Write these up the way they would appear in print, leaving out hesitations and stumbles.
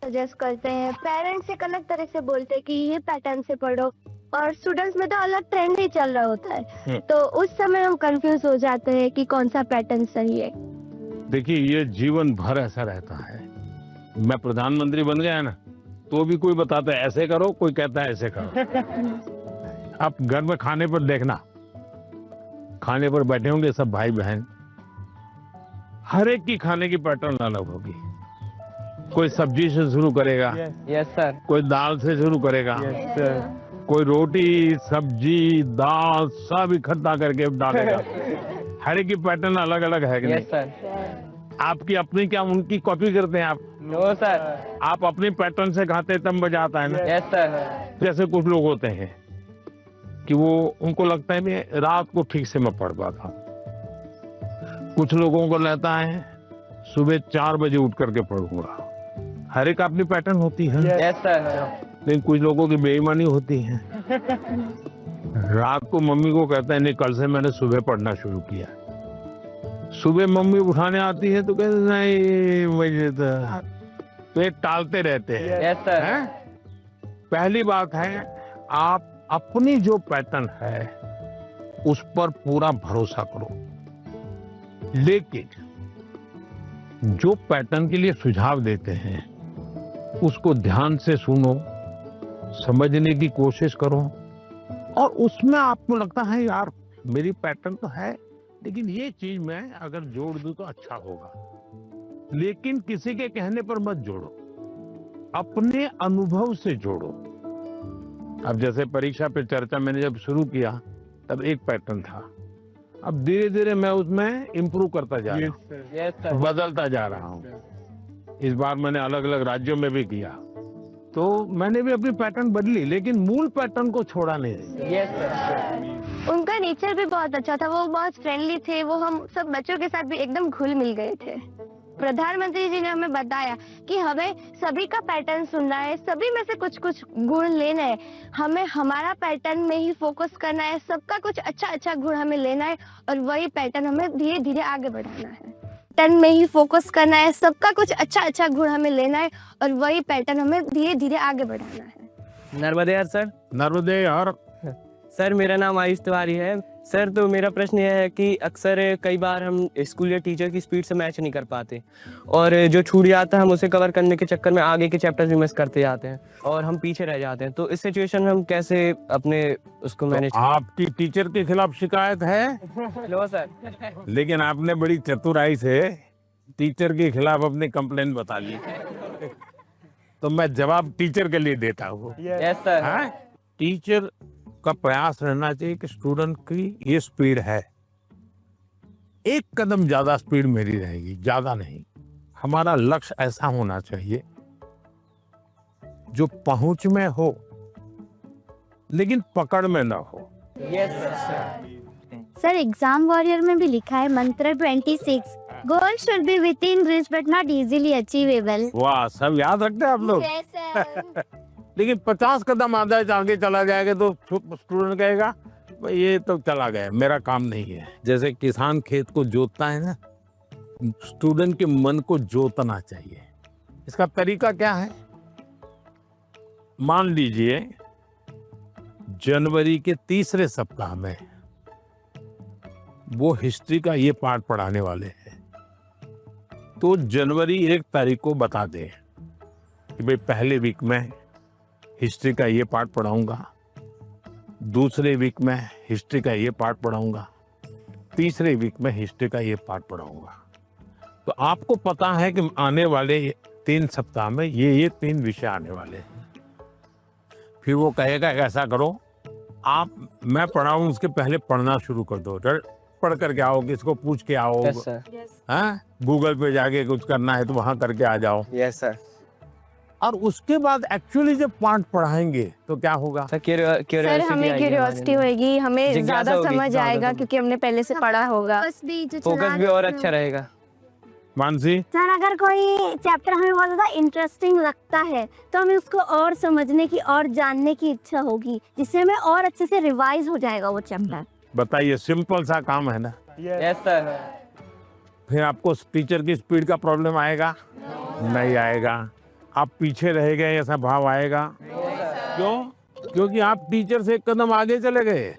Suggest करते हैं, parents एक अलग तरह से बोलते हैं कि ये पैटर्न से पढ़ो, और स्टूडेंट्स में तो अलग ट्रेंड ही चल रहा होता है, तो उस समय हम कंफ्यूज हो जाते हैं कि कौन सा पैटर्न सही है। देखिए, ये जीवन भर ऐसा रहता है। मैं प्रधानमंत्री बन गया ना, तो भी कोई बताता है ऐसे करो, कोई कहता है ऐसे करो। आप घर में खाने पर देखना, खाने पर बैठे होंगे सब भाई बहन, हर एक की खाने की पैटर्न अलग होगी। कोई सब्जी से शुरू करेगा, यस सर। कोई दाल से शुरू करेगा, यस सर। कोई रोटी सब्जी दाल सब इकट्ठा करके डालेगा। हर एक की पैटर्न अलग अलग है कि नहीं? Yes sir. आपकी अपनी क्या उनकी कॉपी करते हैं आप? No sir. आप अपनी पैटर्न से खाते तब मजा आता है ना। Yes sir. जैसे कुछ लोग होते हैं कि वो उनको लगता है मैं रात को ठीक से मैं पढ़ पाता, कुछ लोगों को लगता है सुबह 4 बजे उठ करके पढ़ूंगा। हर एक अपनी पैटर्न होती है। Yes sir. लेकिन कुछ लोगों की बेईमानी होती है, रात को मम्मी को कहता है नहीं कल से मैंने सुबह पढ़ना शुरू किया। सुबह मम्मी उठाने आती है तो कहते नहीं मुझे तो ये टालते रहते हैं। Yes sir. हैं? पहली बात है आप अपनी जो पैटर्न है उस पर पूरा भरोसा करो, लेकिन जो पैटर्न के लिए सुझाव देते हैं उसको ध्यान से सुनो, समझने की कोशिश करो, और उसमें आपको लगता है यार मेरी पैटर्न तो है लेकिन ये चीज मैं अगर जोड़ दूं तो अच्छा होगा, लेकिन किसी के कहने पर मत जोड़ो, अपने अनुभव से जोड़ो। अब जैसे परीक्षा पे चर्चा मैंने जब शुरू किया तब एक पैटर्न था, अब धीरे धीरे मैं उसमें इम्प्रूव करता जा रहा हूँ, यस सर। बदलता जा रहा हूँ। इस बार मैंने अलग अलग राज्यों में भी किया तो मैंने भी अपनी पैटर्न बदली, लेकिन मूल पैटर्न को छोड़ा नहीं। Yes sir. उनका नेचर भी बहुत अच्छा था, वो बहुत फ्रेंडली थे, वो हम सब बच्चों के साथ भी एकदम घुल मिल गए थे। प्रधानमंत्री जी ने हमें बताया कि हमें सभी का पैटर्न सुनना है, सभी में से कुछ कुछ गुण लेना है, हमें हमारा पैटर्न में ही फोकस करना है, सबका कुछ अच्छा अच्छा गुण हमें लेना है और वही पैटर्न हमें धीरे धीरे आगे बढ़ाना है। पैटर्न में ही फोकस करना है, सबका कुछ अच्छा अच्छा गुण हमें लेना है और वही पैटर्न हमें धीरे धीरे आगे बढ़ाना है। नर्मदे सर। नर्मदे। और सर मेरा नाम आयुष तिवारी है सर। तो मेरा प्रश्न यह है कि अक्सर कई बार हम स्कूल या टीचर की स्पीड से मैच नहीं कर पाते और जो छूट जाता है हम उसे कवर करने के चक्कर में आगे के चैप्टर्स भी मिस करते जाते हैं और हम पीछे रह जाते हैं। तो इस सिचुएशन में हम कैसे अपने उसको मैनेज? आपकी टीचर के खिलाफ शिकायत है? No sir. लेकिन आपने बड़ी चतुराई से टीचर के खिलाफ अपनी कंप्लेंट बता ली, तो मैं जवाब टीचर के लिए देता हूँ। Yes sir. हाँ? टीचर का प्रयास रहना चाहिए कि स्टूडेंट की ये स्पीड है, एक कदम ज्यादा स्पीड मेरी रहेगी, ज्यादा नहीं। हमारा लक्ष्य ऐसा होना चाहिए जो पहुंच में हो लेकिन पकड़ में ना हो। Yes sir. Sir exam warrior में भी लिखा है मंत्र 26, goal should be with in reach but not easily achievable. वाह, सब याद रखते हैं आप लोग। लेकिन 50 कदम आगे चला जाएगा तो स्टूडेंट कहेगा भाई ये तो चला गया, मेरा काम नहीं है। जैसे किसान खेत को जोतता है ना, स्टूडेंट के मन को जोतना चाहिए। इसका तरीका क्या है? मान लीजिए जनवरी के तीसरे सप्ताह में वो हिस्ट्री का ये पार्ट पढ़ाने वाले हैं, तो जनवरी 1 तारीख को बता दे कि भाई पहले वीक में हिस्ट्री का ये पार्ट पढ़ाऊंगा, दूसरे वीक में हिस्ट्री का ये पार्ट पढ़ाऊंगा, तीसरे वीक में हिस्ट्री का ये पार्ट पढ़ाऊंगा। तो आपको पता है कि आने वाले 3 सप्ताह में ये 3 विषय आने वाले हैं। फिर वो कहेगा ऐसा करो, आप मैं पढ़ाऊं उसके पहले पढ़ना शुरू कर दो, पढ़ करके आओ, किसको पूछ के आओ। Yes sir. हाँ, गूगल पे जाके कुछ करना है तो वहां करके आ जाओ। Yes sir. और उसके बाद एक्चुअली जब पार्ट पढ़ाएंगे तो क्या होगा? सर सर हमें क्यूरियोसिटी होगी, हमें जिज्ञासा ज्यादा होगी, समझ ज्यादा आएगा होगी। क्योंकि हमने पहले से पढ़ा होगा। फोकस भी और अच्छा रहेगा। मानसी, सर अगर कोई चैप्टर हमें बहुत ज्यादा इंटरेस्टिंग लगता है तो हमें उसको और समझने की और जानने की इच्छा होगी, जिससे हमें और अच्छे से रिवाइज हो जाएगा वो चैप्टर। बताइए, सिंपल सा काम है ना। Yes sir. फिर आपको टीचर की स्पीड का प्रॉब्लम आएगा? नहीं आएगा। आप पीछे रह गए ऐसा भाव आएगा? क्यों? क्योंकि आप टीचर से एक कदम आगे चले गए।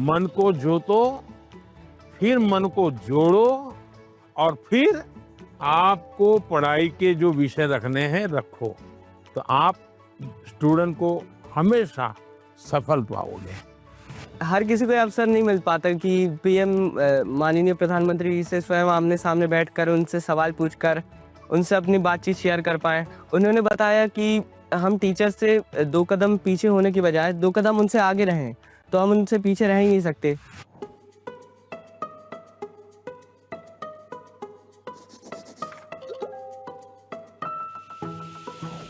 मन को जोतो, फिर मन को जोड़ो, और फिर आपको पढ़ाई के जो विषय रखने हैं रखो, तो आप स्टूडेंट को हमेशा सफल पाओगे। हर किसी को ये अवसर नहीं मिल पाता कि पीएम माननीय प्रधानमंत्री जी से स्वयं आमने सामने बैठकर उनसे सवाल पूछकर उनसे अपनी बातचीत शेयर कर पाए। उन्होंने बताया कि हम टीचर से 2 कदम पीछे होने की बजाय 2 कदम उनसे आगे रहें, तो हम उनसे पीछे रह ही नहीं सकते।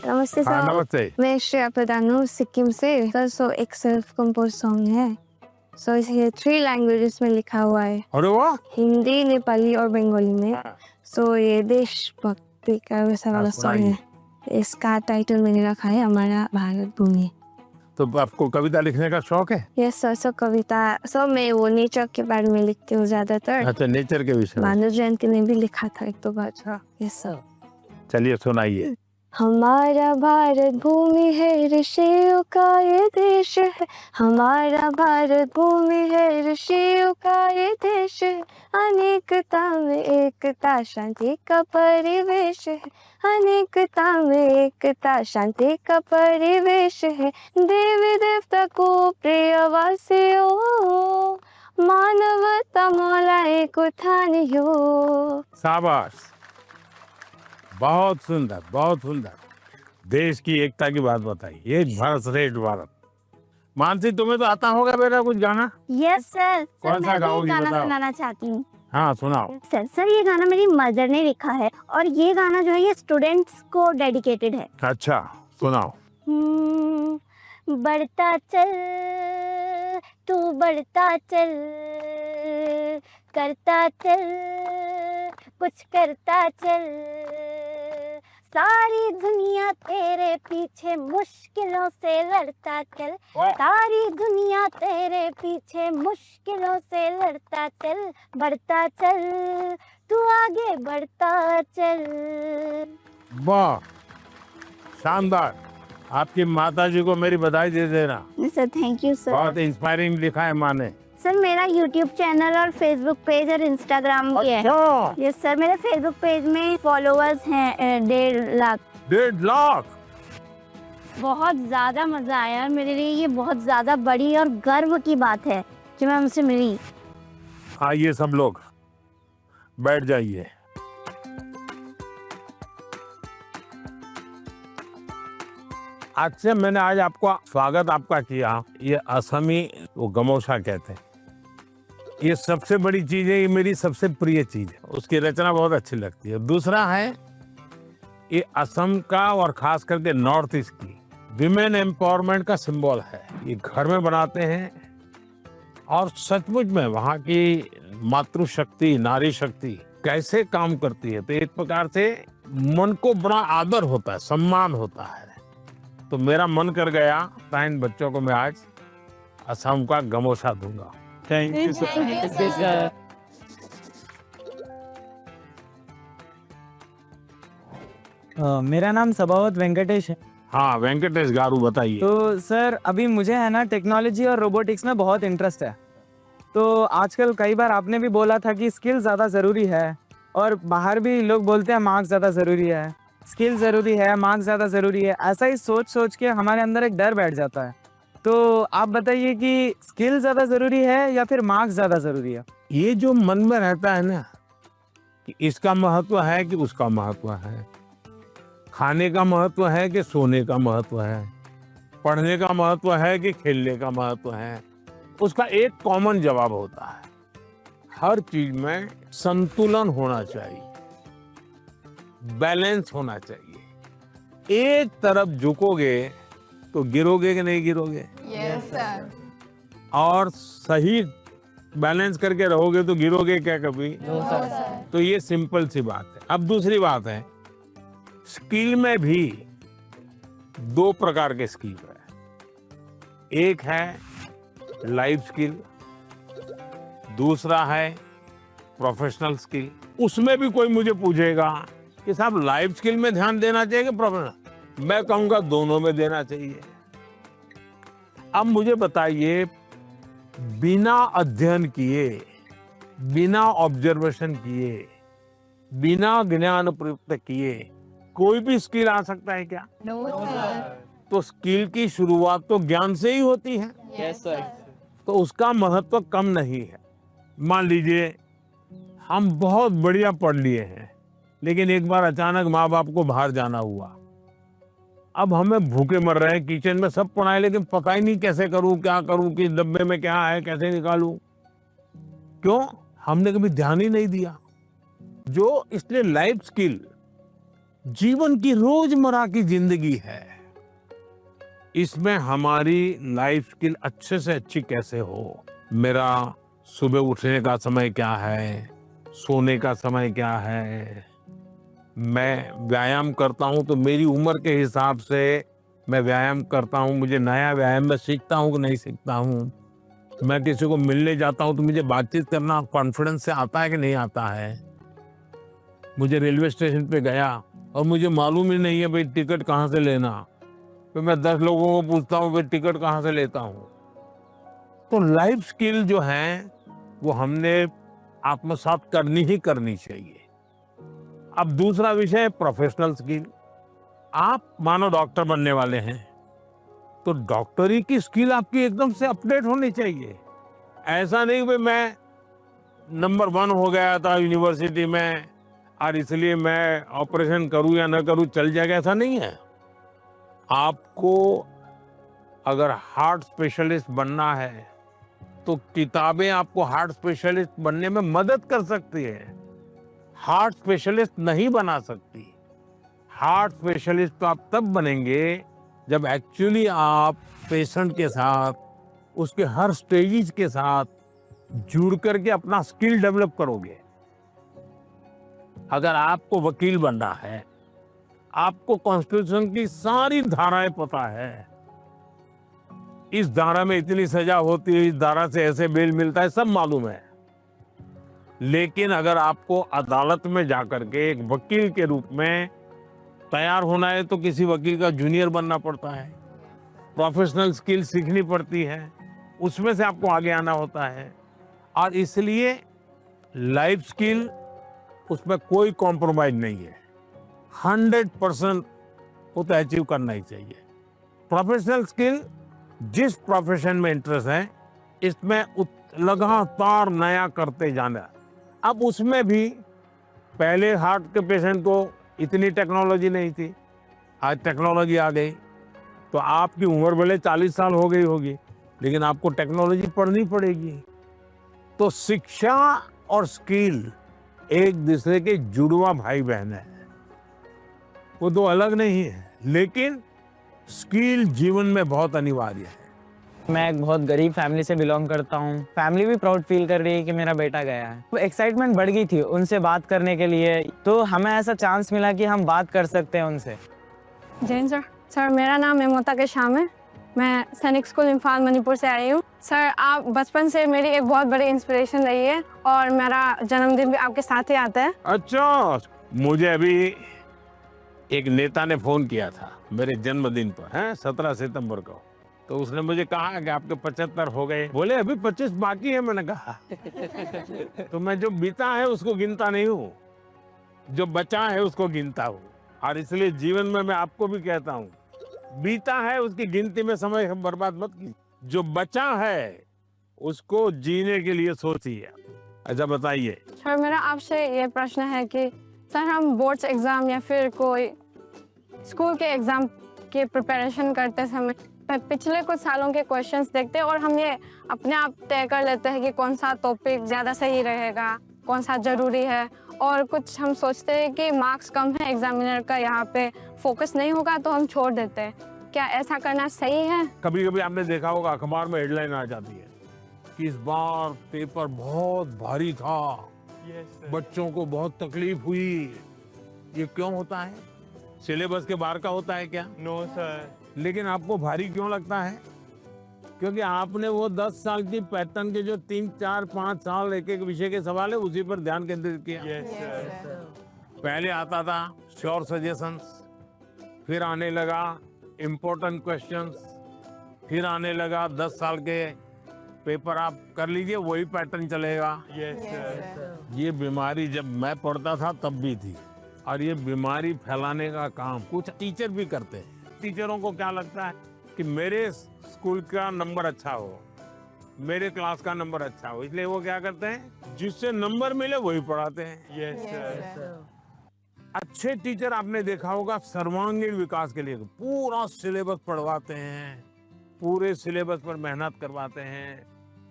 नमस्ते हाँ, सर। नमस्ते। मैं श्रेया प्रधान हूँ सिक्किम से। सर सो एक सेल्फ कंपोज सॉन्ग है। सो ये 3 लैंग्वेजेस में लिखा हुआ है, अरे वाह। हिंदी, नेपाली और बंगाली में। सो ये देशभक्ति का वैसा वाला सॉन्ग है। इसका टाइटल मैंने रखा है हमारा भारत भूमि। तो आपको कविता लिखने का शौक है? Yes sir. सो कविता सब मैं वो नेचर के बारे में लिखती हूँ ज्यादातर। अच्छा, नेचर के विषय में। भानु जयंती ने भी लिखा था 1-2 बार। Yes sir. चलिए सुनाइए। हमारा भारत भूमि है, ऋषियों का ये देश है। हमारा भारत भूमि है, ऋषियों का ये देश है। अनेकता में एकता, शांति का परिवेश है। अनेकता में एकता, शांति का परिवेश है। देवी देवता को प्रिय वासियों, मानवता मौला एक उठानियो। शाबाश, बहुत सुंदर, बहुत सुंदर। देश की एकता की बात बताई। ये भारत श्रेष्ठ भारत। मानसी, तुम्हें तो आता होगा बेटा कुछ गाना? Yes sir. कौन सा मैं भी गाओगी, गाना बताओ। सुनाना चाहती हूँ। हाँ, सुनाओ। सर ये गाना मेरी मदर ने लिखा है और ये गाना जो है ये स्टूडेंट्स को डेडिकेटेड है। अच्छा, सुनाओ। बढ़ता चल तू, बढ़ता चल, करता चल, कुछ करता चल। सारी दुनिया तेरे पीछे मुश्किलों से लड़ता चल। सारी दुनिया तेरे पीछे मुश्किलों से लड़ता चल। बढ़ता चल तू, आगे बढ़ता चल। वाह, शानदार। आपकी माताजी को मेरी बधाई दे देना। Sir thank you sir. बहुत इंस्पायरिंग लिखा है माँ ने। सर मेरा यूट्यूब चैनल और फेसबुक पेज और इंस्टाग्राम ये है। अच्छा, यस सर। मेरे फेसबुक पेज में फॉलोअर्स हैं 1.5 लाख। 1.5 लाख। बहुत ज़्यादा मज़ा आया मेरे लिए। ये बहुत ज़्यादा बड़ी और गर्व की बात है जो मैं उनसे मिली। आइए सब लोग बैठ जाइए। आज से मैंने आज आपको स्वागत आपका किया। ये असमी वो गमोसा कहते हैं। ये सबसे बड़ी चीज है, ये मेरी सबसे प्रिय चीज है। उसकी रचना बहुत अच्छी लगती है। दूसरा है ये असम का और खास करके नॉर्थ ईस्ट की विमेन एम्पावरमेंट का सिंबल है। ये घर में बनाते हैं और सचमुच में वहाँ की मातृशक्ति, नारी शक्ति कैसे काम करती है, तो एक प्रकार से मन को बड़ा आदर होता है, सम्मान होता है। तो मेरा मन कर गया था इन बच्चों को मैं आज असम का गमोसा दूंगा। Thank you sir. मेरा नाम सबावत वेंकटेश है। हाँ, वेंकटेश गारू, बताइए। तो सर अभी मुझे है ना टेक्नोलॉजी और रोबोटिक्स में बहुत इंटरेस्ट है। तो आजकल कई बार आपने भी बोला था कि स्किल ज़्यादा ज़रूरी है, और बाहर भी लोग बोलते हैं मार्क्स ज़्यादा ज़रूरी है, स्किल ज़रूरी है, मार्क्स ज़्यादा ज़रूरी है। ऐसा ही सोच सोच के हमारे अंदर एक डर बैठ जाता है। तो आप बताइए कि स्किल ज़्यादा ज़रूरी है या फिर मार्क्स ज़्यादा ज़रूरी है? ये जो मन में रहता है ना कि इसका महत्व है कि उसका महत्व है, खाने का महत्व है कि सोने का महत्व है, पढ़ने का महत्व है कि खेलने का महत्व है, उसका एक कॉमन जवाब होता है, हर चीज में संतुलन होना चाहिए, बैलेंस होना चाहिए। एक तरफ झुकोगे तो गिरोगे कि नहीं गिरोगे? Yes sir. और सही बैलेंस करके रहोगे तो गिरोगे क्या कभी? तो ये सिंपल सी बात है। अब दूसरी बात है, स्किल में भी 2 प्रकार के स्किल है। एक है लाइफ स्किल, दूसरा है प्रोफेशनल स्किल। उसमें भी कोई मुझे पूछेगा कि साहब लाइफ स्किल में ध्यान देना चाहिए कि प्रोफेशनल? मैं कहूंगा दोनों में देना चाहिए। अब मुझे बताइए, बिना अध्ययन किए, बिना ऑब्जर्वेशन किए, बिना ज्ञान प्राप्त किए कोई भी स्किल आ सकता है क्या? तो स्किल की शुरुआत तो ज्ञान से ही होती है। Yes sir. तो उसका महत्व कम नहीं है। मान लीजिए हम बहुत बढ़िया पढ़ लिए हैं, लेकिन एक बार अचानक माँ बाप को बाहर जाना हुआ। अब हमें भूखे मर रहे हैं, किचन में सब पड़ा है, लेकिन पता ही नहीं कैसे करूं, क्या करूं, कि डब्बे में क्या है, कैसे निकालूं। क्यों? हमने कभी ध्यान ही नहीं दिया। जो इसलिए लाइफ स्किल जीवन की रोजमर्रा की जिंदगी है, इसमें हमारी लाइफ स्किल अच्छे से अच्छी कैसे हो। मेरा सुबह उठने का समय क्या है, सोने का समय क्या है, मैं व्यायाम करता हूं तो मेरी उम्र के हिसाब से मैं व्यायाम करता हूं, मुझे नया व्यायाम में सीखता हूं कि नहीं सीखता हूं। मैं किसी को मिलने जाता हूं तो मुझे बातचीत करना कॉन्फिडेंस से आता है कि नहीं आता है। मुझे रेलवे स्टेशन पे गया और मुझे मालूम ही नहीं है भाई टिकट कहाँ से लेना, तो मैं 10 लोगों को पूछता हूँ भाई टिकट कहाँ से लेता हूँ। तो लाइफ स्किल जो है वो हमने आत्मसात करनी ही करनी चाहिए। अब दूसरा विषय प्रोफेशनल स्किल। आप मानो डॉक्टर बनने वाले हैं, तो डॉक्टरी की स्किल आपकी एकदम से अपडेट होनी चाहिए। ऐसा नहीं कि मैं नंबर 1 हो गया था यूनिवर्सिटी में और इसलिए मैं ऑपरेशन करूं या न करूं चल जाएगा, ऐसा नहीं है। आपको अगर हार्ट स्पेशलिस्ट बनना है तो किताबें आपको हार्ट स्पेशलिस्ट बनने में मदद कर सकती है, हार्ट स्पेशलिस्ट नहीं बना सकती। हार्ट स्पेशलिस्ट तो आप तब बनेंगे जब एक्चुअली आप पेशेंट के साथ, उसके हर स्टेजेस के साथ जुड़ करके अपना स्किल डेवलप करोगे। अगर आपको वकील बनना है, आपको कॉन्स्टिट्यूशन की सारी धाराएं पता है, इस धारा में इतनी सजा होती है, इस धारा से ऐसे बेल मिलता है, सब मालूम है। लेकिन अगर आपको अदालत में जाकर के एक वकील के रूप में तैयार होना है तो किसी वकील का जूनियर बनना पड़ता है, प्रोफेशनल स्किल सीखनी पड़ती है, उसमें से आपको आगे आना होता है। और इसलिए लाइफ स्किल, उसमें कोई कॉम्प्रोमाइज नहीं है, 100% वो तो अचीव करना ही चाहिए। प्रोफेशनल स्किल, जिस प्रोफेशन में इंटरेस्ट है, इसमें लगातार नया करते जाना। अब उसमें भी पहले हार्ट के पेशेंट को इतनी टेक्नोलॉजी नहीं थी, आज टेक्नोलॉजी आ गई। तो आपकी उम्र भले 40 साल हो गई होगी, लेकिन आपको टेक्नोलॉजी पढ़नी पड़ेगी। तो शिक्षा और स्किल एक दूसरे के जुड़वा भाई बहन है, वो दो अलग नहीं है, लेकिन स्किल जीवन में बहुत अनिवार्य है। मैं एक बहुत गरीब फैमिली से बिलोंग करता हूँ। फैमिली भी प्राउड फील कर रही है कि मेरा बेटा गया है। वो एक्साइटमेंट बढ़ गई थी उनसे बात करने के लिए, तो हमें ऐसा चांस मिला कि हम बात कर सकते हैं उनसे। जैन सर, मेरा नाम मेमोता के शाम है। मैं सैनिक स्कूल इम्फाल मणिपुर से आई हूँ। सर, आप बचपन से मेरी एक बहुत बड़ी इंस्पिरेशन रही है और मेरा जन्मदिन भी आपके साथ ही आता है। अच्छा, मुझे अभी एक नेता ने फोन किया था मेरे जन्मदिन पर, है 17 सितंबर को। तो उसने मुझे कहा कि आपके 75 हो गए, बोले अभी 25 बाकी है। मैंने कहा तो मैं जो बीता है उसको गिनता नहीं हूँ, जो बचा है उसको गिनता हूँ। और इसलिए जीवन में मैं आपको भी कहता हूँ, बीता है उसकी गिनती में समय बर्बाद मत कीजिए, जो बचा है उसको जीने के लिए सोचिए। अच्छा बताइए। सर, मेरा आपसे ये प्रश्न है कि सर, हम बोर्ड्स एग्जाम या फिर कोई स्कूल के एग्जाम के प्रिपरेशन करते समय पिछले कुछ सालों के क्वेश्चंस देखते हैं और हम ये अपने आप तय कर लेते हैं कि कौन सा टॉपिक ज़्यादा सही रहेगा, कौन सा ज़रूरी है, और कुछ हम सोचते हैं कि मार्क्स कम है एग्जामिनर का, यहाँ पे फोकस नहीं होगा तो हम छोड़ देते हैं। क्या ऐसा करना सही है? कभी कभी आपने देखा होगा अखबार में हेडलाइन आ जाती है कि इस बार पेपर बहुत भारी था, बच्चों को बहुत तकलीफ हुई। ये क्यों होता है? सिलेबस के बाहर का होता है क्या? No sir. लेकिन आपको भारी क्यों लगता है? क्योंकि आपने वो 10 साल की पैटर्न के जो 3, 4, 5 साल एक एक विषय के सवाल है उसी पर ध्यान केंद्रित किया। पहले आता था श्योर सजेशंस, फिर आने लगा इम्पोर्टेंट क्वेश्चंस, फिर आने लगा 10 साल के पेपर आप कर लीजिए वही पैटर्न चलेगा। ये बीमारी जब मैं पढ़ता था तब भी थी, और ये बीमारी फैलाने का काम कुछ टीचर भी करते हैं। टीचरों को क्या लगता है कि मेरे स्कूल का नंबर अच्छा हो, मेरे क्लास का नंबर अच्छा हो, इसलिए वो क्या करते हैं, जिससे नंबर मिले वही पढ़ाते हैं। अच्छे टीचर आपने देखा होगा सर्वांगीण विकास के लिए पूरा सिलेबस पढ़वाते हैं, पूरे सिलेबस पर मेहनत करवाते हैं,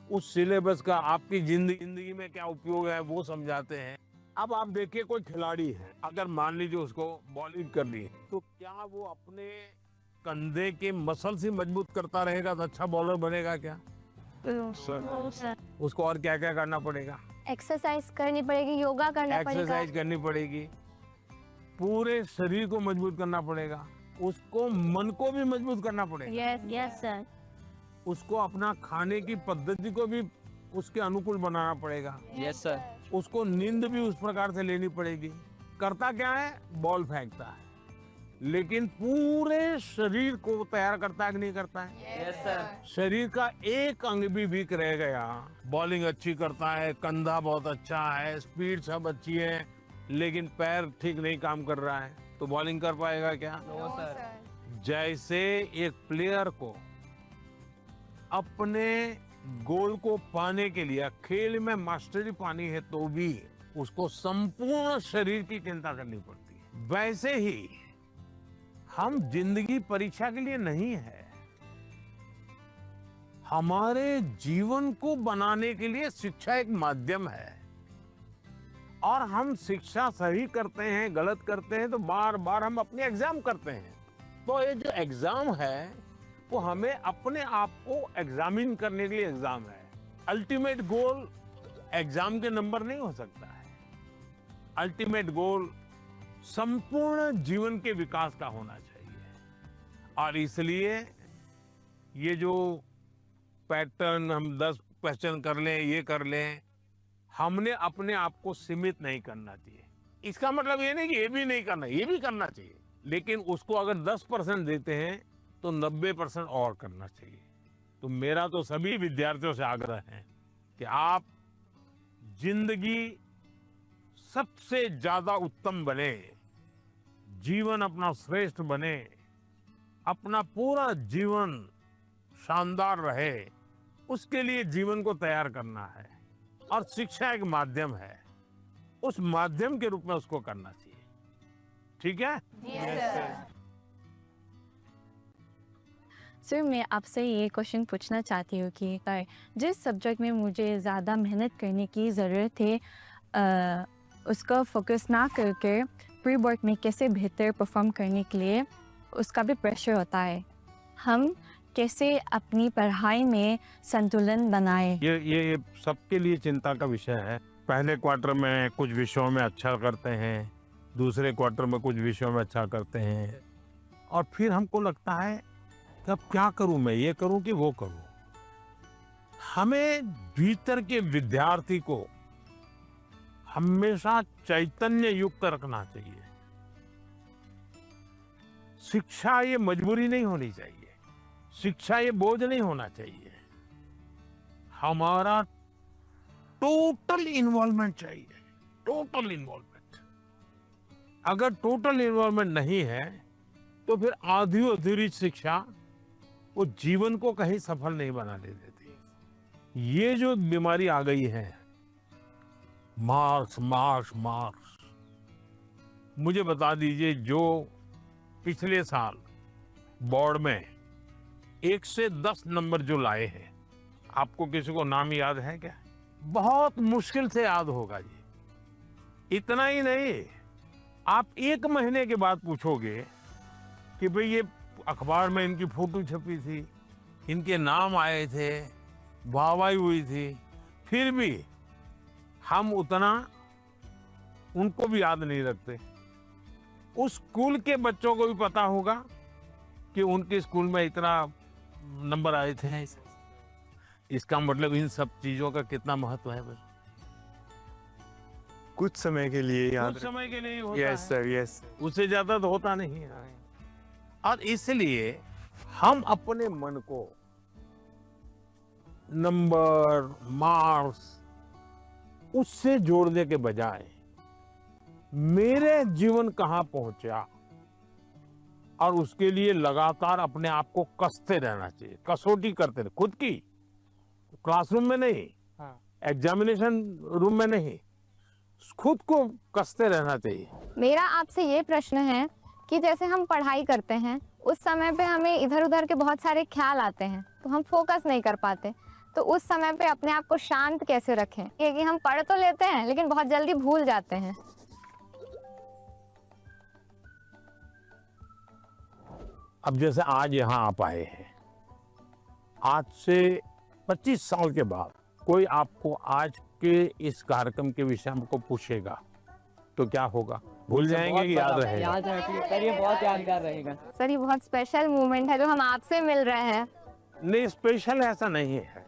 उस सिलेबस का आपकी जिंदगी में क्या उपयोग है वो समझाते हैं। अब आप देखिए कोई खिलाड़ी है, अगर मान लीजिए उसको बॉलिंग करनी है तो क्या वो अपने कंधे के मसल से मजबूत करता रहेगा तो अच्छा बॉलर बनेगा क्या? उसको और क्या क्या करना पड़ेगा? एक्सरसाइज करनी पड़ेगी, योगा करना पड़ेगा, एक्सरसाइज करनी पड़ेगी, पूरे शरीर को मजबूत करना पड़ेगा, उसको मन को भी मजबूत करना पड़ेगा। Yes sir. उसको अपना खाने की पद्धति को भी उसके अनुकूल बनाना पड़ेगा। Yes sir. उसको नींद भी उस प्रकार से लेनी पड़ेगी। करता क्या है, बॉल फेंकता है, लेकिन पूरे शरीर को तैयार करता है कि नहीं करता है? Yes sir. शरीर का एक अंग भी वीक रह गया, बॉलिंग अच्छी करता है, कंधा बहुत अच्छा है, स्पीड सब अच्छी है, लेकिन पैर ठीक नहीं काम कर रहा है तो बॉलिंग कर पाएगा क्या? No sir. जैसे एक प्लेयर को अपने गोल को पाने के लिए खेल में मास्टरी पानी है तो भी उसको संपूर्ण शरीर की चिंता करनी पड़ती है। वैसे ही हम जिंदगी परीक्षा के लिए नहीं है, हमारे जीवन को बनाने के लिए शिक्षा एक माध्यम है। और हम शिक्षा सही करते हैं, गलत करते हैं तो बार बार हम अपने एग्जाम करते हैं। तो ये जो एग्जाम है वो हमें अपने आप को एग्जामिन करने के लिए एग्जाम है। अल्टीमेट गोल एग्जाम के नंबर नहीं हो सकता है। अल्टीमेट गोल संपूर्ण जीवन के विकास का होना चाहिए। और इसलिए ये जो पैटर्न हम 10 क्वेश्चन कर लें, ये कर लें, हमने अपने आप को सीमित नहीं करना चाहिए। इसका मतलब ये नहीं कि ये भी नहीं करना, ये भी करना चाहिए, लेकिन उसको अगर 10% देते हैं तो 90% और करना चाहिए। तो मेरा तो सभी विद्यार्थियों से आग्रह है कि आप जिंदगी सबसे ज्यादा उत्तम बने, जीवन अपना श्रेष्ठ बने, अपना पूरा जीवन शानदार रहे, उसके लिए जीवन को तैयार करना है। और शिक्षा एक माध्यम है, उस माध्यम के रूप में उसको करना चाहिए। ठीक है? सर मैं आपसे ये क्वेश्चन पूछना चाहती हूँ कि जिस सब्जेक्ट में मुझे ज़्यादा मेहनत करने की ज़रूरत है उसका फोकस ना करके प्री बोर्ड में कैसे बेहतर परफॉर्म करने के लिए उसका भी प्रेशर होता है, हम कैसे अपनी पढ़ाई में संतुलन बनाए? ये सबके लिए चिंता का विषय है। पहले क्वार्टर में कुछ विषयों में अच्छा करते हैं, दूसरे क्वार्टर में कुछ विषयों में अच्छा करते हैं, और फिर हमको लगता है कि अब क्या करूं, मैं ये करूं कि वो करूं। हमें भीतर के विद्यार्थी को हमेशा चैतन्य युक्त रखना चाहिए। शिक्षा ये मजबूरी नहीं होनी चाहिए, शिक्षा ये बोझ नहीं होना चाहिए, हमारा टोटल इन्वॉल्वमेंट चाहिए, टोटल इन्वॉल्वमेंट। अगर टोटल इन्वॉल्वमेंट नहीं है तो फिर आधी अधूरी शिक्षा वो जीवन को कहीं सफल नहीं बनाने देती। ये जो बीमारी आ गई है, मार्क्स मार्क्स मार्क्स, मुझे बता दीजिए जो पिछले साल बोर्ड में 1 से 10 नंबर जो लाए हैं, आपको किसी को नाम याद है क्या? बहुत मुश्किल से याद होगा जी। इतना ही नहीं, आप 1 महीने के बाद पूछोगे कि भाई ये अखबार में इनकी फोटो छपी थी, इनके नाम आए थे, वाहवाही हुई थी, फिर भी हम उतना उनको भी याद नहीं रखते। उस स्कूल के बच्चों को भी पता होगा कि उनके स्कूल में इतना नंबर आए थे। इसका मतलब इन सब चीजों का कितना महत्व है। कुछ समय के लिए याद कुछ समय के लिए ही होता यस है। सर यस उससे ज्यादा तो होता नहीं है। और इसलिए हम अपने मन को नंबर, मार्क्स उससे जोड़ने के बजाय मेरे जीवन कहाँ पहुंचा और उसके लिए लगातार अपने आप को कसते रहना चाहिए, कसौटी करते रहे खुद की, क्लासरूम में नहीं, एग्जामिनेशन रूम में नहीं, खुद को कसते रहना चाहिए। मेरा आपसे ये प्रश्न है कि जैसे हम पढ़ाई करते हैं उस समय पे हमें इधर उधर के बहुत सारे ख्याल आते हैं तो हम फोकस नहीं कर पाते, तो उस समय पे अपने आप को शांत कैसे रखें? क्योंकि हम पढ़ तो लेते हैं लेकिन बहुत जल्दी भूल जाते हैं। अब जैसे आज यहाँ आप आए हैं, आज से 25 साल के बाद कोई आपको आज के इस कार्यक्रम के विषय में को पूछेगा तो क्या होगा? भूल जाएंगे कि याद रहेगा? याद रखिए सर, ये बहुत यादगार रहेगा। सर ये बहुत स्पेशल मोमेंट है जो हम आपसे मिल रहे हैं। नहीं, स्पेशल ऐसा नहीं है,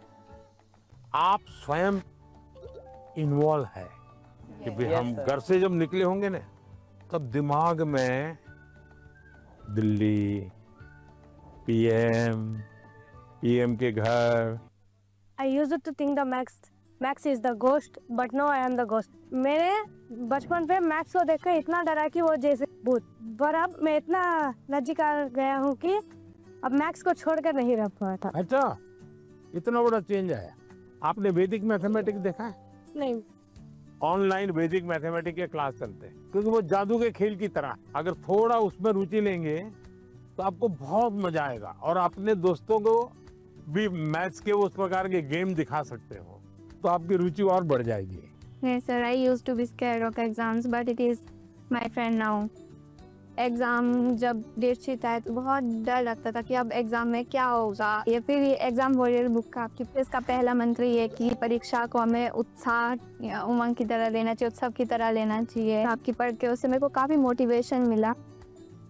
आप स्वयं इन्वॉल्व है कि भाई Yes, हम sir. घर से जब निकले होंगे ना तब दिमाग में दिल्ली, पीएम के घर। I used to think the Max is the ghost, but now I am the ghost. मेरे बचपन पे मैक्स को देखकर इतना डरा कि वो जैसे भूत, पर अब मैं इतना नजदीक गया हूँ कि अब मैक्स को छोड़कर नहीं रह पाता। अच्छा, इतना बड़ा चेंज आया। आपने वैदिक मैथमेटिक्स देखा है? नहीं, ऑनलाइन वैदिक मैथमेटिक्स के क्लास चलते हैं क्योंकि वो जादू के खेल की तरह, अगर थोड़ा उसमें रुचि लेंगे तो आपको बहुत मजा आएगा और अपने दोस्तों को भी मैथ्स के उस प्रकार के गेम दिखा सकते हो तो आपकी रुचि और बढ़ जाएगी। Yes, sir. I used to be scared of exams, but it is my friend now. Exam जब डेट शीट आए तो बहुत डर लगता था कि अब एग्ज़ाम में क्या होगा। ये फिर ये एग्ज़ाम वॉरियर बुक का आपकी इसका पहला मंत्र ये कि परीक्षा को हमें उत्साह या उमंग की तरह लेना चाहिए, उत्सव की तरह लेना चाहिए। आपकी पढ़ के उससे मेरे को काफ़ी मोटिवेशन मिला।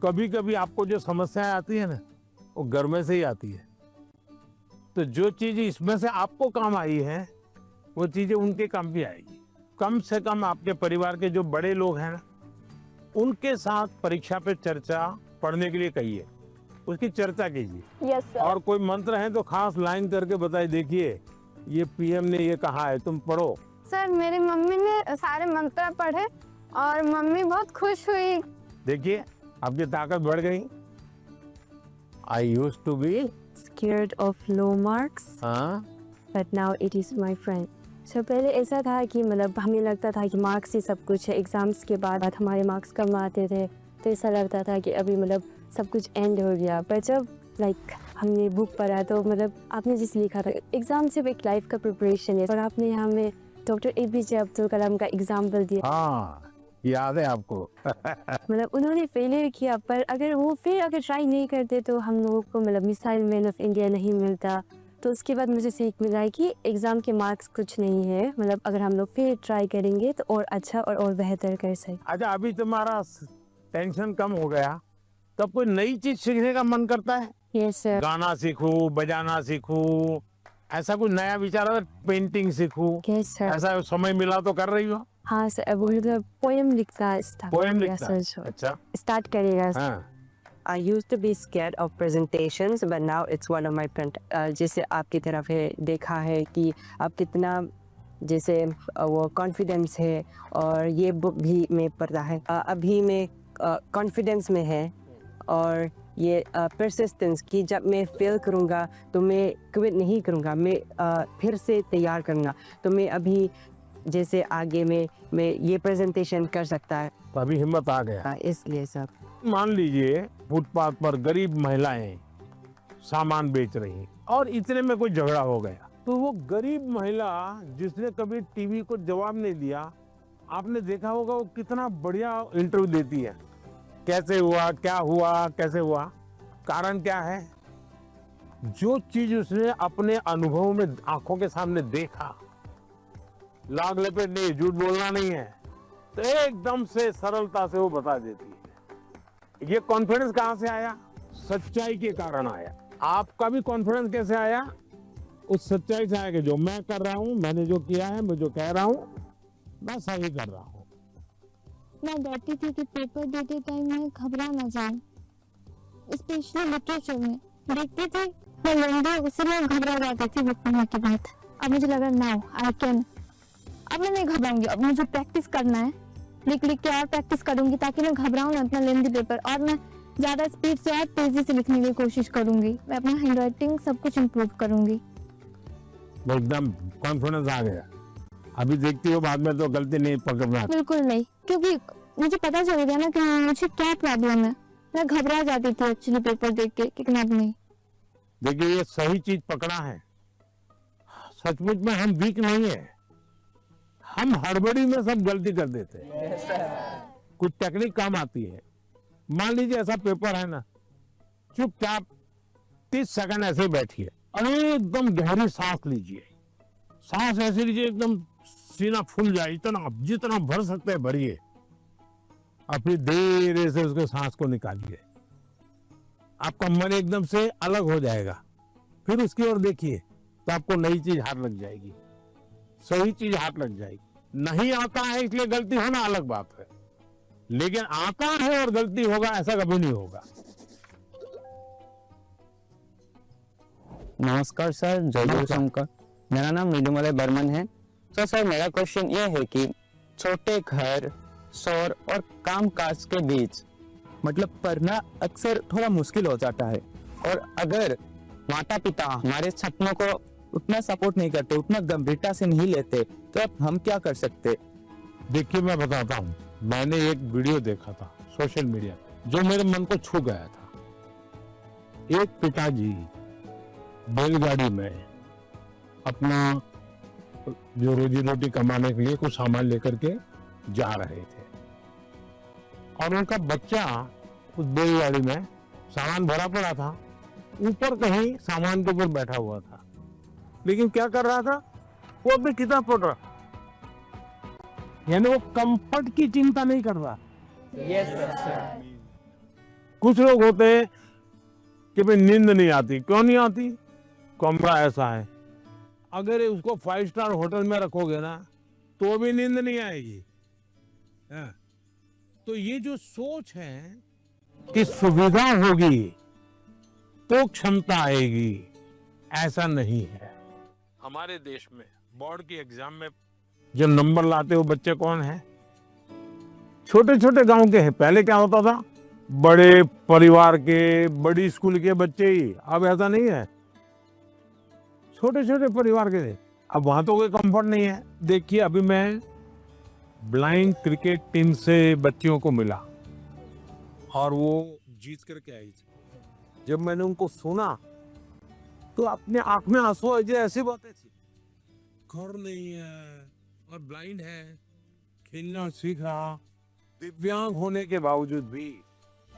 कभी कभी आपको जो समस्याएं आती है ना वो घर में से ही आती है, तो जो चीज इसमें से आपको काम आई है वो चीजें उनके काम भी आएगी। कम से कम आपके परिवार के जो बड़े लोग हैं ना उनके साथ परीक्षा पे चर्चा पढ़ने के लिए कहिए, उसकी चर्चा कीजिए। Yes sir. और कोई मंत्र है तो खास लाइन करके बताइए, देखिए ये पीएम ने ये कहा है, तुम पढ़ो। सर मेरी मम्मी ने सारे मंत्र पढ़े और मम्मी बहुत खुश हुई। देखिए आपकी ताकत बढ़ गई। I used to be Scared of low marks, but now it is my friend. So पहले ऐसा था कि मतलब हमें लगता था कि मार्क्स ही सब कुछ है। एग्जाम्स के बाद हमारे मार्क्स कम आते थे तो ऐसा लगता था कि अभी मतलब सब कुछ एंड हो गया। पर जब हमने बुक पढ़ा तो मतलब आपने जिस लिखा था एग्जाम सिर्फ एक लाइफ का प्रिपरेशन है और आपने हमें डॉक्टर APJ अब्दुल कलाम का एग्जाम्पल दिया। हाँ, याद है आपको? मतलब उन्होंने फेलियर किया पर अगर वो फिर अगर ट्राई नहीं करते तो हम लोगों को मतलब मिसाइल मैन ऑफ इंडिया नहीं मिलता। तो उसके बाद मुझे सीख मिला कि एग्ज़ाम के मार्क्स कुछ नहीं है, मतलब अगर हम लोग फिर ट्राई करेंगे तो और अच्छा और बेहतर कर सकते। अच्छा, अभी तुम्हारा टेंशन कम हो गया तब कोई नई चीज सीखने का मन करता है? Yes sir. गाना सीखूं, बजाना सीखूं, ऐसा कुछ नया विचार है? पेंटिंग सीखूं, यस सर। ऐसा समय मिला तो कर रही हो? हाँ सर, अब मतलब पोएम लिखता पोएम लिखता है? अच्छा, स्टार्ट करेगा। हाँ। I used to be scared of presentations, but now it's one of my जैसे आपकी तरफ है देखा है कि आप कितना जैसे वो कॉन्फिडेंस है और ये बुक भी मैं पढ़ता है। अभी मैं कॉन्फिडेंस में है और ये परसिस्टेंस कि जब मैं फेल करूँगा तो मैं क्विट नहीं करूँगा, मैं फिर से तैयार करूँगा। तो मैं अभी जैसे आगे मैं ये प्रेजेंटेशन कर सकता है। तो अभी हिम्मत आ गया। इसलिए सब मान लीजिए फुटपाथ पर गरीब महिलाएं सामान बेच रही और इतने में कोई झगड़ा हो गया, तो वो गरीब महिला जिसने कभी टीवी को जवाब नहीं दिया, आपने देखा होगा वो कितना बढ़िया इंटरव्यू देती है। कैसे हुआ, क्या हुआ, कैसे हुआ, कारण क्या है? जो चीज उसने अपने अनुभव में आंखों के सामने देखा, लाग लपेट नहीं, झूठ बोलना नहीं है, तो एकदम से सरलता से वो बता देती है। ये कॉन्फिडेंस कहां से आया? सच्चाई के कारण आया। आपका भी कॉन्फिडेंस कैसे आया? उस सच्चाई से आया कि जो मैं कर रहा हूं, मैंने जो किया है, मैं जो कह रहा हूं, मैं सही कर रहा हूं। मैं डरती थी कि पेपर देते टाइम मैं घबरा ना जाऊं, स्पेशली लिटरेचर में देखती थी मैं लंबी, उससे मैं घबरा जाती थी बुक पढ़ने के बाद। अब मुझे लगा नाउ आई कैन, अब मैं नहीं घबराऊंगी, अब मुझे प्रैक्टिस करना है, लिख लिख के और प्रैक्टिस करूंगी ताकि मैं घबराऊं ना इतना लेंदी पेपर, और मैं ज्यादा स्पीड से और तेजी से लिखने की कोशिश करूंगी, मैं अपना हैंडराइटिंग सब कुछ इम्प्रूव करूंगी। एकदम कॉन्फिडेंस आ गया। अभी देखती हो बाद में तो गलती नहीं पकड़ना। बिल्कुल नहीं, क्योंकि मुझे पता चल गया ना कि मुझे क्या प्रॉब्लम है। मैं घबरा जाती थी एक्चुअली पेपर देख के, लेकिन अब नहीं। देखिए ये सही चीज पकड़ा है। सचमुच में हम वीक नहीं है, हम हड़बड़ी में सब गलती कर देते हैं। कुछ टेक्निक काम आती है। मान लीजिए ऐसा पेपर है ना, चुपचाप 30 सेकंड ऐसे बैठिए और एकदम गहरी सांस लीजिए। सांस ऐसे लीजिए एकदम सीना फूल जाए, इतना जितना भर सकते हैं भरिए, और फिर धीरे से उसके सांस को निकालिए। आपका मन एकदम से अलग हो जाएगा। फिर उसकी ओर देखिए तो आपको नई चीज हाथ लग जाएगी, सही चीज हाथ लग जाएगी। नहीं आता है इसलिए गलती होना अलग बात है, लेकिन आता है और गलती होगा ऐसा कभी नहीं होगा। नमस्कार सर, जय शंकर। मेरा नाम नीलुमलय बर्मन है। तो सर मेरा क्वेश्चन ये है कि छोटे घर, शोर और कामकाज के बीच मतलब पढ़ना अक्सर थोड़ा मुश्किल हो जाता है, और अगर माता पिता हमारे सपनों को उतना सपोर्ट नहीं करते, उतना गंभीरता से नहीं लेते, तो अब हम क्या कर सकते? देखिए मैं बताता हूँ, मैंने एक वीडियो देखा था सोशल मीडिया पे जो मेरे मन को छू गया था। एक पिताजी बैलगाड़ी में अपना जो रोजी रोटी कमाने के लिए कुछ सामान लेकर के जा रहे थे, और उनका बच्चा उस बैलगाड़ी में सामान भरा पड़ा था, ऊपर कहीं सामान के ऊपर बैठा हुआ था, लेकिन क्या कर रहा था, वो अपनी किताब पढ़ रहा, यानी वो कंफर्ट की चिंता नहीं कर रहा। Yes sir. कुछ लोग होते हैं कि भाई नींद नहीं आती, क्यों नहीं आती, कमरा ऐसा है, अगर उसको 5 स्टार होटल में रखोगे ना तो भी नींद नहीं आएगी। तो ये जो सोच है कि सुविधा होगी तो क्षमता आएगी, ऐसा नहीं है। हमारे देश में बोर्ड की एग्जाम में जो नंबर लाते हो बच्चे कौन है, छोटे छोटे गांव के हैं। पहले क्या होता था, बड़े परिवार के, बड़ी स्कूल के बच्चे ही, अब ऐसा नहीं है, छोटे छोटे परिवार के। अब वहां तो कोई कंफर्ट नहीं है। देखिए अभी मैं ब्लाइंड क्रिकेट टीम से बच्चियों को मिला और वो जीत करके आई थी। जब मैंने उनको सुना तो अपने आंख में आंसू आ गए, ऐसी बातें थी, घर नहीं है और ब्लाइंड है, खेलना सीख रहा, दिव्यांग होने के बावजूद भी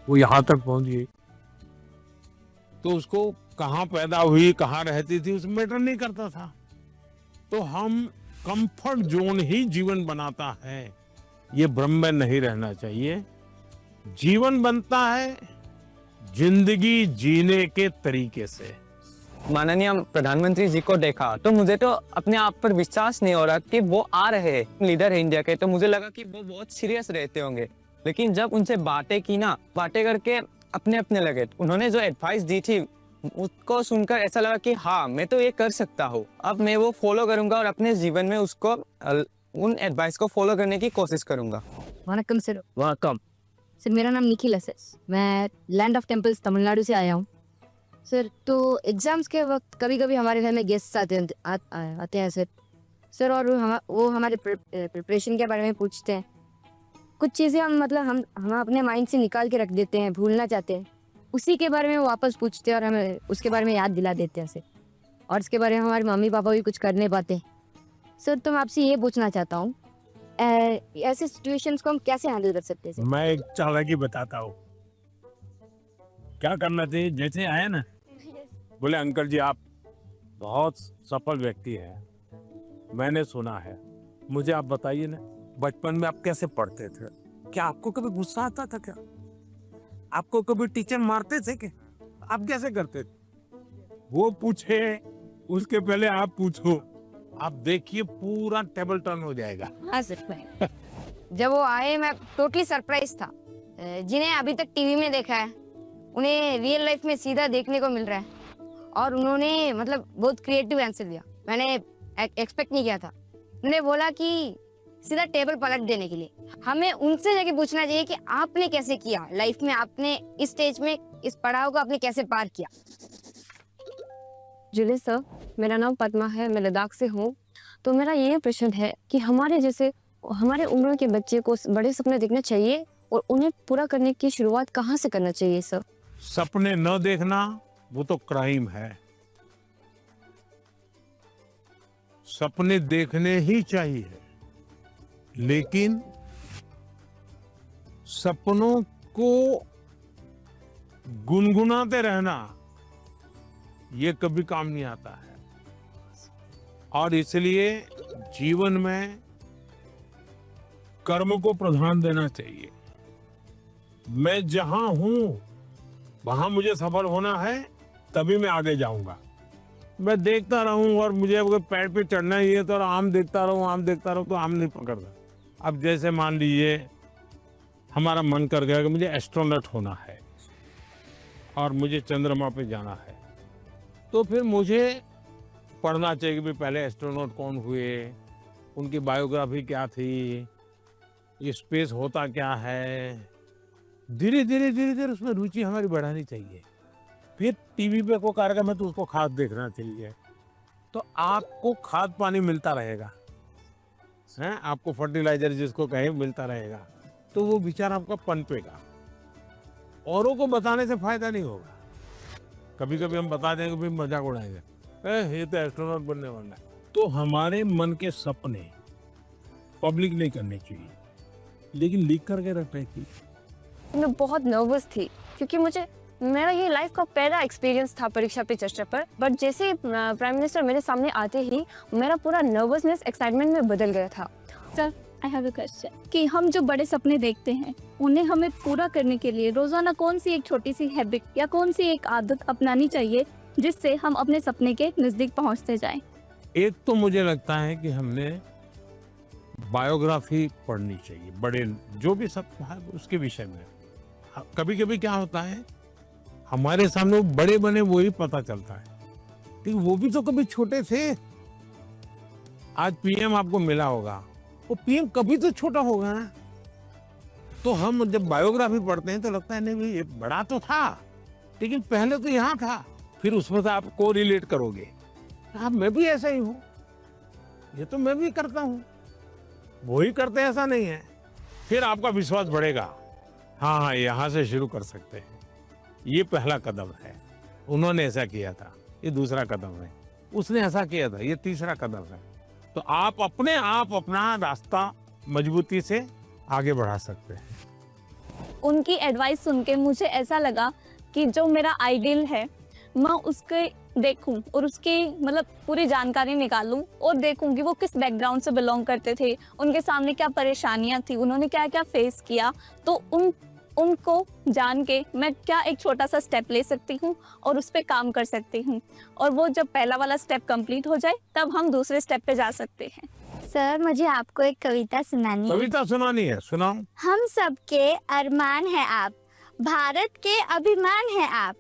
वो यहाँ तक पहुंच गई। तो उसको कहाँ पैदा हुई, कहाँ रहती थी, उसमें मैटर नहीं करता था। तो हम कंफर्ट जोन ही जीवन बनाता है, ये भ्रम में नहीं रहना चाहिए। जीवन बनता है जिंदगी जीने के तरीके से। माननीय प्रधानमंत्री जी को देखा तो मुझे तो अपने आप पर विश्वास नहीं हो रहा कि वो आ रहे हैं लीडर है इंडिया के, तो मुझे लगा कि वो बहुत सीरियस रहते होंगे। लेकिन जब उनसे बातें की ना, बातें करके अपने अपने लगे, उन्होंने जो एडवाइस दी थी उसको सुनकर ऐसा लगा कि हाँ मैं तो ये कर सकता हूँ। अब मैं वो फॉलो करूंगा और अपने जीवन में उसको उन एडवाइस को फॉलो करने की कोशिश करूंगा। वनकम सर। वेलकम सर, मेरा नाम निखिल है सर, मैं लैंड ऑफ टेम्पल्स तमिलनाडु से आया हूँ सर। तो एग्जाम्स के वक्त कभी कभी हमारे घर में गेस्ट आते हैं सर, और वो हमारे प्रिपरेशन के बारे में पूछते हैं। कुछ चीज़ें हम अपने माइंड से निकाल के रख देते हैं, भूलना चाहते हैं, उसी के बारे में वो वापस पूछते हैं और हमें उसके बारे में याद दिला देते हैं सर। और इसके बारे में हमारे मम्मी पापा भी कुछ कर नहीं पाते सर। तो मैं आपसे ये पूछना चाहता हूँ, ऐसे सिचुएशंस को हम कैसे हैंडल कर सकते हैं सर? मैं एक चालाकी बताता हूँ, क्या करना चाहिए। जैसे आया ना, बोले अंकल जी आप बहुत सफल व्यक्ति हैं, मैंने सुना है, मुझे आप बताइए ना बचपन में आप कैसे पढ़ते थे, क्या आपको कभी गुस्सा आता था, क्या आपको कभी टीचर मारते थे, क्या आप कैसे करते थे? वो पूछे उसके पहले आप पूछो, आप देखिए पूरा टेबल टर्न हो जाएगा। हाँ सर। जब वो आए मैं टोटली सरप्राइज था। जिन्हें अभी तक टीवी में देखा है उन्हें रियल लाइफ में सीधा देखने को मिल रहा है, और उन्होंने मतलब बहुत क्रिएटिव आंसर दिया, मैंने एक्सपेक्ट नहीं किया था। उन्होंने बोला कि सीधा टेबल पलट देने के लिए। हमें उनसे जाके पूछना चाहिए कि आपने कैसे किया लाइफ में, आपने इस स्टेज में इस पड़ाव को आपने कैसे पार किया। जुले सर, मेरा नाम पद्मा है, मैं लद्दाख से हूँ। तो मेरा ये प्रश्न है कि हमारे जैसे हमारे उम्र के बच्चे को बड़े सपने देखने चाहिए और उन्हें पूरा करने की शुरुआत कहाँ से करना चाहिए सर? सपने न देखना वो तो क्राइम है। सपने देखने ही चाहिए, लेकिन सपनों को गुनगुनाते रहना ये कभी काम नहीं आता है। और इसलिए जीवन में कर्म को प्रधान देना चाहिए। मैं जहां हूं वहां मुझे सफल होना है, तभी मैं आगे जाऊंगा। मैं देखता रहूं और मुझे अगर पेड़ पे चढ़ना ही है तो आम देखता रहूं तो आम नहीं पकड़ता। अब जैसे मान लीजिए हमारा मन कर गया कि मुझे एस्ट्रोनॉट होना है और मुझे चंद्रमा पे जाना है, तो फिर मुझे पढ़ना चाहिए कि पहले एस्ट्रोनॉट कौन हुए, उनकी बायोग्राफी क्या थी, ये स्पेस होता क्या है। धीरे धीरे उसमें रुचि हमारी बढ़ानी चाहिए। फिर टीवी पे कोई कार्यक्रम है तो उसको खाद देखना चाहिए, तो आपको खाद पानी मिलता रहेगा, हैं, आपको फर्टिलाइजर जिसको कहे मिलता रहेगा, तो वो विचार आपका पनपेगा। औरों को बताने से फायदा नहीं होगा। कभी कभी हम बता देंगे, फिर मजाक उड़ाएंगे, ये तो एस्ट्रोनॉट बनने वाला है। तो हमारे मन के सपने पब्लिक नहीं करने चाहिए, लेकिन लिख करके रखने चाहिए। मैं बहुत नर्वस थी क्योंकि मेरा ये लाइफ का पहला एक्सपीरियंस था परीक्षा पे चर्चा पर। बट जैसे प्राइम मिनिस्टर मेरे सामने आते ही मेरा पूरा नर्वसनेस एक्साइटमेंट में बदल गया था। Sir, I have a question कि हम जो बड़े सपने देखते हैं उन्हें हमें पूरा करने के लिए रोजाना कौन सी एक छोटी सी हैबिट या कौन सी एक आदत अपनानी चाहिए जिससे हम अपने सपने के नजदीक पहुंचते जाएं? एक तो मुझे लगता है कि हमने बायोग्राफी पढ़नी चाहिए, बड़े जो भी सब है उसके विषय में। कभी कभी क्या होता है, हमारे सामने बड़े बने वही पता चलता है, लेकिन वो भी तो कभी छोटे थे। आज पीएम आपको मिला होगा, वो पीएम कभी तो छोटा होगा ना। तो हम जब बायोग्राफी पढ़ते हैं तो लगता है नहीं भाई ये बड़ा तो था, लेकिन पहले तो यहाँ था। फिर उसमें से आप को रिलेट करोगे, आप मैं भी ऐसा ही हूँ, ये तो मैं भी करता हूँ, वो ही करते हैं ऐसा नहीं है। फिर आपका विश्वास बढ़ेगा, हाँ यहाँ से शुरू कर सकते हैं। ये पहला कदम है, उन्होंने ऐसा किया था, ये दूसरा कदम है, उसने ऐसा किया था, ये तीसरा कदम है। तो आप अपने आप अपना रास्ता मजबूती से आगे बढ़ा सकते हैं। उनकी एडवाइस सुन के मुझे ऐसा लगा कि जो मेरा आइडियल है मैं उसके देखूं और उसकी मतलब पूरी जानकारी निकालूं और देखूं कि वो किस बैकग्राउंड से बिलोंग करते थे, उनके सामने क्या परेशानियां थी, उन्होंने क्या क्या फेस किया। तो उनको जान के मैं क्या एक छोटा सा स्टेप ले सकती हूँ और उस पर काम कर सकती हूँ, और वो जब पहला वाला स्टेप कंप्लीट हो जाए तब हम दूसरे स्टेप पे जा सकते हैं। सर, मुझे आपको एक कविता सुनानी है। कविता सुनानी है, सुनाओ। हम सबके अरमान है आप, भारत के अभिमान है आप,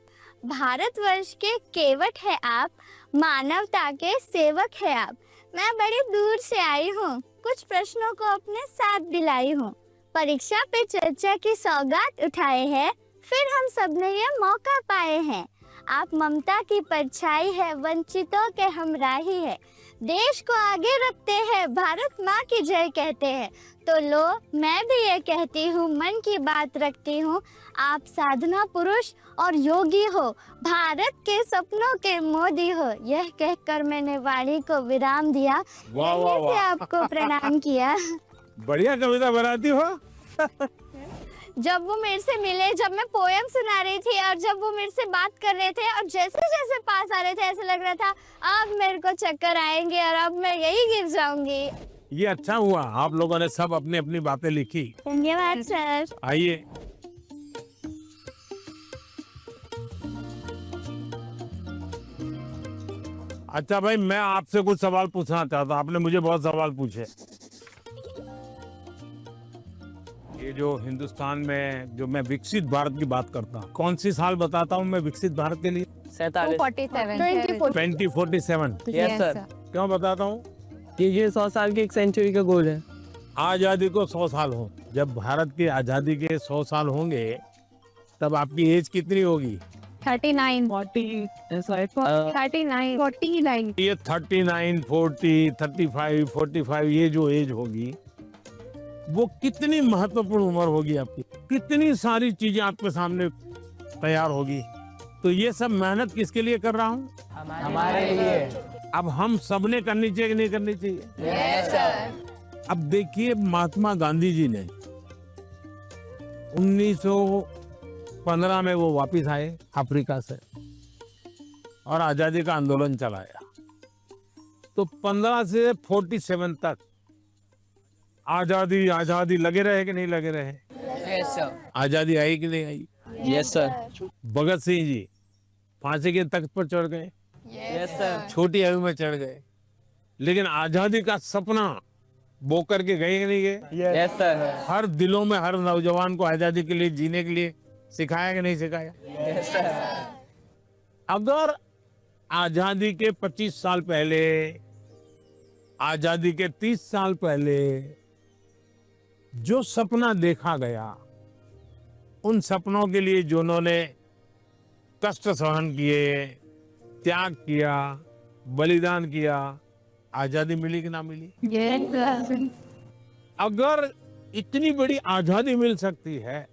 भारतवर्ष के केवट है आप, मानवता के सेवक है आप। मैं बड़ी दूर से आई हूँ, कुछ प्रश्नों को अपने साथ दिलाई हूँ, परीक्षा पे चर्चा की सौगात उठाए हैं, फिर हम सब ने ये मौका पाए हैं। आप ममता की परछाई है, वंचितों के हमराही है, देश को आगे रखते हैं, भारत माँ की जय कहते हैं। तो लो मैं भी ये कहती हूँ, मन की बात रखती हूँ, आप साधना पुरुष और योगी हो, भारत के सपनों के मोदी हो। यह कहकर मैंने वाणी को विराम दिया, वाह वाह से वाह, आपको प्रणाम किया। बढ़िया कविता बनाती हो। जब वो मेरे से मिले, जब मैं पोएम सुना रही थी और जब वो मेरे से बात कर रहे थे और जैसे जैसे पास आ रहे थे ऐसे लग रहा था अब मेरे को चक्कर आएंगे और अब मैं यही गिर जाऊंगी। ये अच्छा हुआ, आप लोगों ने सब अपनी अपनी बातें लिखी। धन्यवाद सर। आइए, अच्छा भाई, मैं आपसे कुछ सवाल पूछना चाहता हूँ, आपने मुझे बहुत सवाल पूछे। जो हिंदुस्तान में जो मैं विकसित भारत की बात करता हूँ, कौन सी साल बताता हूँ मैं विकसित भारत के लिए? 2047। Yes sir. क्यों बताता हूँ? कि ये 100 साल की एक सेंचुरी का गोल है। आजादी को 100 साल हो, जब भारत की आजादी के 100 साल होंगे तब आपकी एज कितनी होगी? 39 40 ऐसा है 39 49 ये 39, 40, 35, 45 ये जो एज होगी वो कितनी महत्वपूर्ण उम्र होगी आपकी, कितनी सारी चीजें आपके सामने तैयार होगी। तो ये सब मेहनत किसके लिए कर रहा हूँ? हमारे लिए। अब हम सबने करनी चाहिए कि नहीं करनी चाहिए? Yes sir. अब देखिए महात्मा गांधी जी ने 1915 में वो वापिस आए अफ्रीका से और आजादी का आंदोलन चलाया। तो 15 से 47 तक आजादी आजादी लगे रहे कि नहीं लगे रहे? Yes sir. आजादी आई कि नहीं आई? Yes sir. भगत सिंह जी फांसी के तख्त पर चढ़ गए, यस सर। छोटी आयु में चढ़ गए, लेकिन आजादी का सपना बो करके गए कि नहीं गए? Yes sir. हर दिलों में हर नौजवान को आजादी के लिए जीने के लिए सिखाया कि नहीं सिखाया? Yes sir. अगर आजादी के 25 साल पहले, आजादी के 30 साल पहले जो सपना देखा गया, उन सपनों के लिए जो उन्होंने कष्ट सहन किए, त्याग किया, बलिदान किया, आजादी मिली कि ना मिली? अगर इतनी बड़ी आजादी मिल सकती है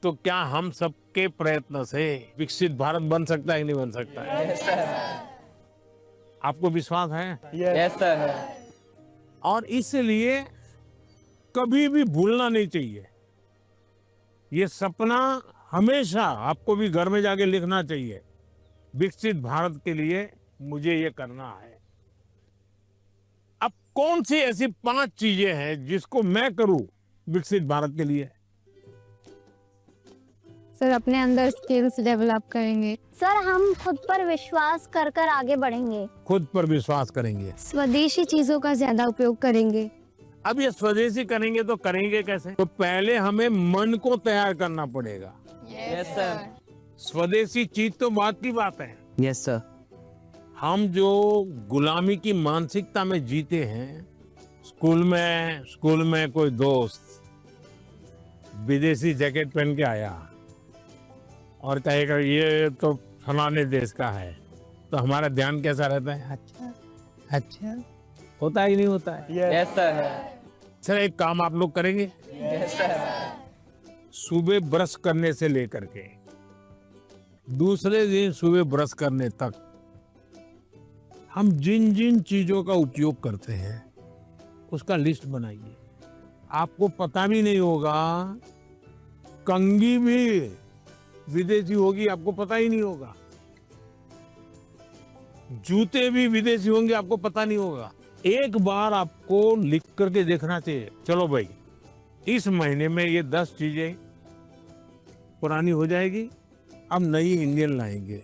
तो क्या हम सबके प्रयत्न से विकसित भारत बन सकता है कि नहीं बन सकता है? Yes sir. आपको विश्वास है? Yes sir. और इसलिए कभी भी भूलना नहीं चाहिए। ये सपना हमेशा आपको भी घर में जाके लिखना चाहिए। विकसित भारत के लिए मुझे ये करना है। अब कौन सी ऐसी 5 चीजें हैं जिसको मैं करूं विकसित भारत के लिए? सर अपने अंदर स्किल्स डेवलप करेंगे। सर हम खुद पर विश्वास कर कर आगे बढ़ेंगे। खुद पर विश्वास करेंगे। स्वदेशी चीजों का ज्यादा उपयोग करेंगे। अब ये स्वदेशी करेंगे तो करेंगे कैसे? तो पहले हमें मन को तैयार करना पड़ेगा। Yes sir. स्वदेशी चीज तो बात की बात है। Yes sir. हम जो गुलामी की मानसिकता में जीते हैं, स्कूल में कोई दोस्त विदेशी जैकेट पहन के आया और कहेगा ये तो फलाने देश का है, तो हमारा ध्यान कैसा रहता है? अच्छा अच्छा, होता ही नहीं होता है। Yes sir. सर एक काम आप लोग करेंगे? Yes sir. सुबह ब्रश करने से लेकर के दूसरे दिन सुबह ब्रश करने तक हम जिन जिन चीजों का उपयोग करते हैं उसका लिस्ट बनाइए। आपको पता भी नहीं होगा, कंघी भी विदेशी होगी, आपको पता ही नहीं होगा। जूते भी विदेशी होंगे, आपको पता नहीं होगा। एक बार आपको लिख करके देखना चाहिए, चलो भाई इस महीने में ये 10 चीजें पुरानी हो जाएगी, अब नई इंडियन लाएंगे।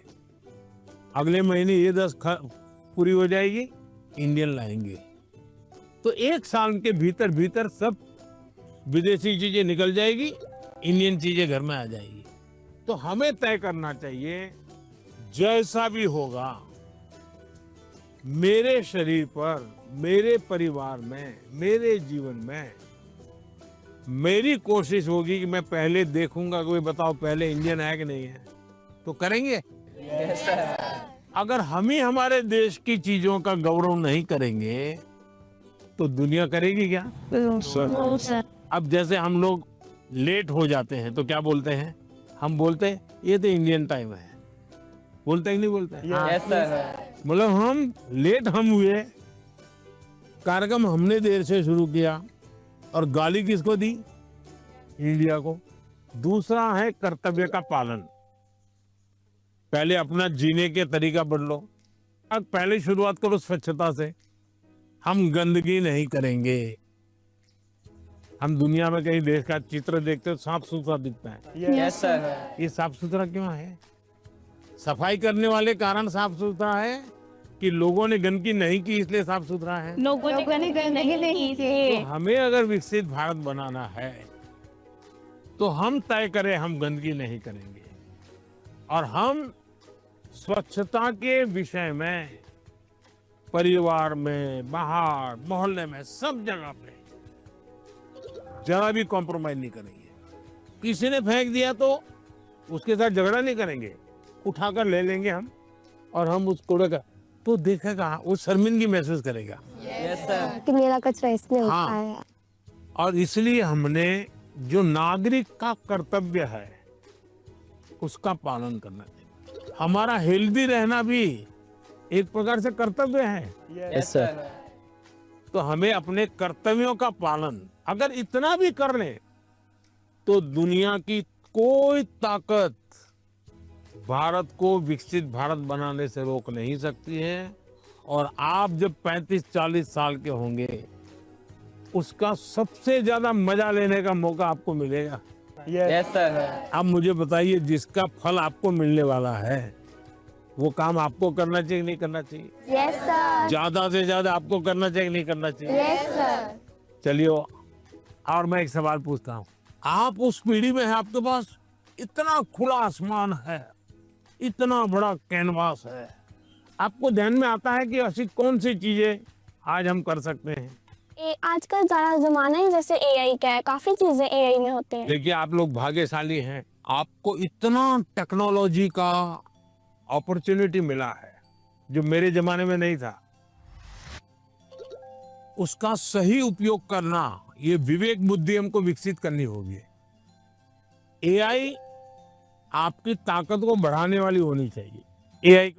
अगले महीने ये 10 पूरी हो जाएगी, इंडियन लाएंगे। तो 1 साल के भीतर भीतर सब विदेशी चीजें निकल जाएगी, इंडियन चीजें घर में आ जाएगी। तो हमें तय करना चाहिए जैसा भी होगा मेरे शरीर पर, मेरे परिवार में, मेरे जीवन में, मेरी कोशिश होगी कि मैं पहले देखूंगा कोई बताओ पहले इंडियन है कि नहीं है, तो करेंगे। Yes sir. अगर हम ही हमारे देश की चीजों का गौरव नहीं करेंगे तो दुनिया करेगी क्या? सर अब जैसे हम लोग लेट हो जाते हैं तो क्या बोलते हैं? हम बोलते हैं ये तो इंडियन टाइम है, बोलते ही नहीं बोलते? Yes sir. मतलब हम लेट हम हुए, कार्यक्रम हमने देर से शुरू किया और गाली किसको दी? इंडिया को। दूसरा है कर्तव्य का पालन। पहले अपना जीने के तरीका बदलो। अब पहले शुरुआत करो स्वच्छता से। हम गंदगी नहीं करेंगे। हम दुनिया में कहीं देश का चित्र देखते हो साफ सुथरा दिखता है। Yes sir. ये साफ सुथरा क्यों है? सफाई करने वाले कारण साफ सुथरा है कि लोगों ने गंदगी नहीं की इसलिए साफ सुथरा है? लोगों ने नहीं थे। तो हमें अगर विकसित भारत बनाना है तो हम तय करें हम गंदगी नहीं करेंगे और हम स्वच्छता के विषय में परिवार में, बाहर, मोहल्ले में, सब जगह पे जरा भी कॉम्प्रोमाइज नहीं करेंगे। किसी ने फेंक दिया तो उसके साथ झगड़ा नहीं करेंगे, उठाकर ले लेंगे हम और हम उस कूड़े का तो देखेगा, वो शर्मिंदगी महसूस करेगा। कि मेरा कचरा इसने हाँ। उठाया। और इसलिए हमने जो नागरिक का कर्तव्य है उसका पालन करना चाहिए। हमारा हेल्दी रहना भी एक प्रकार से कर्तव्य है। Yes sir. तो हमें अपने कर्तव्यों का पालन अगर इतना भी कर ले तो दुनिया की कोई ताकत भारत को विकसित भारत बनाने से रोक नहीं सकती है। और आप जब 35-40 साल के होंगे उसका सबसे ज्यादा मजा लेने का मौका आपको मिलेगा। Yes sir. अब मुझे बताइए, जिसका फल आपको मिलने वाला है वो काम आपको करना चाहिए नहीं करना चाहिए? Yes sir. ज्यादा से ज्यादा आपको करना चाहिए नहीं करना चाहिए? Yes sir. चलिए, और मैं एक सवाल पूछता हूँ। आप उस पीढ़ी में है, आपके पास इतना खुला आसमान है, इतना बड़ा कैनवास है, आपको ध्यान में आता है कि ऐसी कौन सी चीजें आज हम कर सकते हैं? आजकल ज़्यादा ज़माना है जैसे एआई का है, काफ़ी चीज़ें एआई में होते हैं। देखिए, आप लोग भाग्यशाली हैं, आपको इतना टेक्नोलॉजी का अपॉर्चुनिटी मिला है जो मेरे जमाने में नहीं था। उसका सही उपयोग करना, ये विवेक बुद्धि हमको विकसित करनी होगी। एआई आपकी ताकत को बढ़ाने वाली होनी चाहिए। एआई